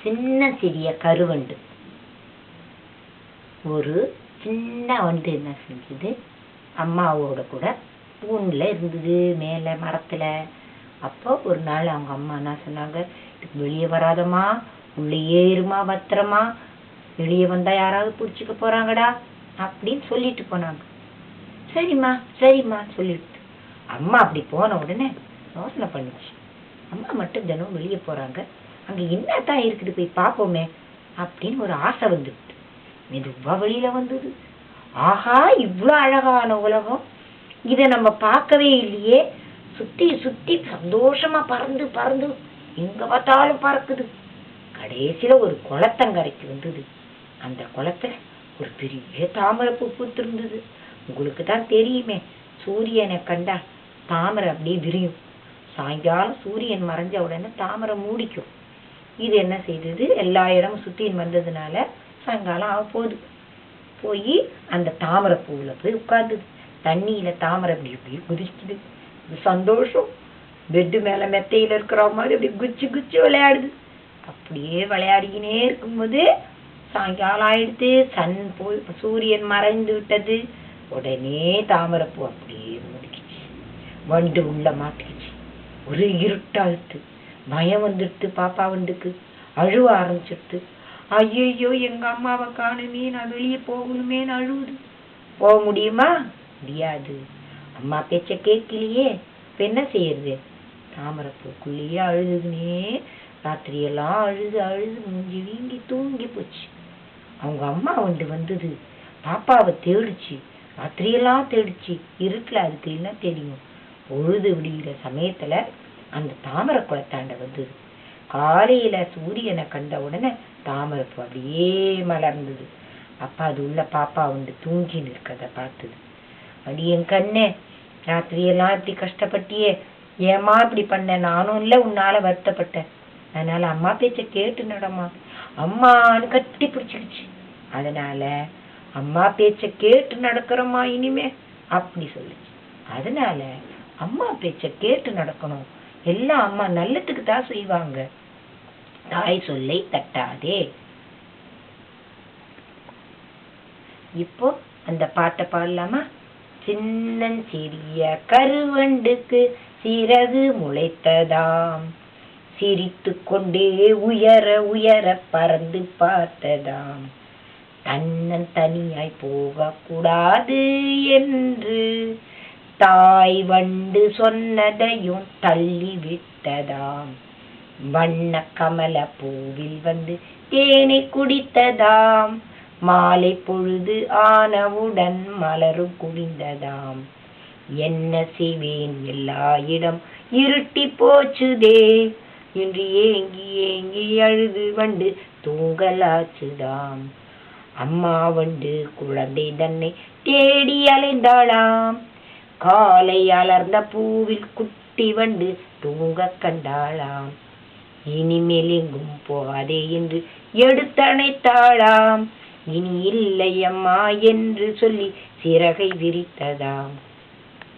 சின்ன சிறிய கருவண்டு. ஒரு சின்ன வண்டு என்ன செஞ்சது, அம்மாவோட கூட தூணில் இருந்தது மேலே மரத்தில். அப்போ ஒரு நாள் அவங்க அம்மா என்ன சொன்னாங்க, இதுக்கு வெளியே வராதம்மா, உள்ளேயே இருமா, பத்திரமா, வெளியே வந்தால் யாராவது பிடிச்சிக்க போகிறாங்கடா அப்படின்னு சொல்லிட்டு போனாங்க. சரிம்மா சரிம்மா சொல்லிட்டு அம்மா அப்படி போன உடனே யோசனை பண்ணுச்சு, அம்மா மட்டும் தினம் வெளியே போகிறாங்க, அங்கே என்னத்தான் இருக்குது போய் பார்ப்போமே அப்படின்னு ஒரு ஆசை வந்துட்டு மெதுவாக வெளியில் வந்தது. ஆஹா, இவ்வளோ அழகான உலகம், இதை நம்ம பார்க்கவே இல்லையே. சுற்றி சுற்றி சந்தோஷமா பறந்து பறந்து எங்கே பார்த்தாலும் பறக்குது. கடைசியில் ஒரு குளத்தங்கரைக்கு வந்தது. அந்த குளத்துல ஒரு பெரிய தாமரைப்பூ பூத்திருந்தது. உங்களுக்கு தான் தெரியுமே, சூரியனை கண்டா தாமரை அப்படியே விரியும். சாயங்காலம் சூரியன் மறைஞ்ச உடனே தாமரை மூடிக்கும். இது என்ன செய்தது, எல்லா இடமும் சுற்றின்னு வந்ததுனால சாயங்காலம் ஆக போகுது. போய் அந்த தாமரை பூவில் போய் உட்கார்ந்துது. தண்ணியில் தாமரை அப்படி இப்படி குதிச்சுது. இது சந்தோஷம். பெட்டு மேலே மெத்தையில் இருக்கிற மாதிரி அப்படி குச்சி குச்சி விளையாடுது. அப்படியே விளையாடிக்கினே இருக்கும்போது சாயங்காலம் ஆயிடுத்து. போய் சூரியன் மறைந்து விட்டது. உடனே தாமரைப்பூ அப்படியே முடிக்கிச்சு. வண்டு உள்ள மாட்டிக்கிச்சு. ஒரு இருட்டாயிட்டு பயம் வந்துடுத்து. பாப்பா வண்டுக்கு அழுவ ஆரம்பிச்சிடுத்து. ஐயோ, எங்க அம்மாவை காணுமே, நான் வெளியே போகணுமேன்னு அழுவுது. போக முடியுமா? முடியாது. அம்மா பேச்ச கேட்கலையே, இப்ப என்ன செய்யறது? தாமரைப்பூக்குள்ளேயே அழுதுனே ராத்திரியெல்லாம் அழுது அழுது மூஞ்சி வீங்கி தூங்கி போச்சு. அவங்க அம்மா வந்தது, பாப்பாவை தேடிச்சு. ராத்திரியெல்லாம் தேடிச்சு. இருட்டில் அதுக்கு என்ன தெரியும். பொழுது விடுகிற சமயத்துல அந்த தாமரை குளத்தாண்ட வந்தது. காலையில சூரியனை கண்ட உடனே தாமரைப்பூ அப்படியே மலர்ந்தது. அப்பா அது உள்ள பாப்பா தூங்கின்னு இருக்கத பார்த்தது. அடி என் கண்ணே, ராத்திரியெல்லாம் இப்படி கஷ்டப்பட்டியே, ஏமா இப்படி பண்ண? நானும் இல்லை உன்னால வருத்தப்பட்டேன். அதனால அம்மா பேச்ச கேட்டு நடமா. அம்மான்னு கட்டி பிடிச்சிக்கிச்சு. அதனால அம்மா பேச்ச கேட்டு நடக்கிறோமா இனிமே அப்படி சொல்லுச்சு. அதனால அம்மா பேச்ச கேட்டு நடக்கணும். எல்லாம் அம்மா நல்லதுக்கு தான் செய்வாங்க. தாய் சொல்லை தட்டாதே. இப்போ அந்த பாட்டை பாடலாமா? சின்னஞ்சிறிய கருவண்டுக்கு சிறகு முளைத்ததாம், சிரித்து கொண்டே உயர உயர பறந்து பார்த்ததாம், தன்னன் தனியாய் போக கூடாது என்று தாய் வண்டு சொன்னதையும் தள்ளி விட்டதாம், வண்ண கமல பூவில் தேனை குடித்ததாம், மாலை பொழுது ஆனவுடன் மலரும் குவிந்ததாம், என்ன செய்வேன் எல்லா இடம் இருட்டி போச்சுதே என்று ஏங்கி ஏங்கி அழுது வண்டு தூங்கலாச்சுதாம். அம்மா வண்டு குழந்தை தன்னை தேடி அலைந்தாளாம், காலை அலர்ந்த பூவில் குட்டி வண்டு தூங்க கண்டாளாம், இனிமேல் எங்கும் போகாதே என்று எடுத்தணைத்தாளாம், இனி இல்லை அம்மா என்று சொல்லி சிறகை விரித்ததாம்.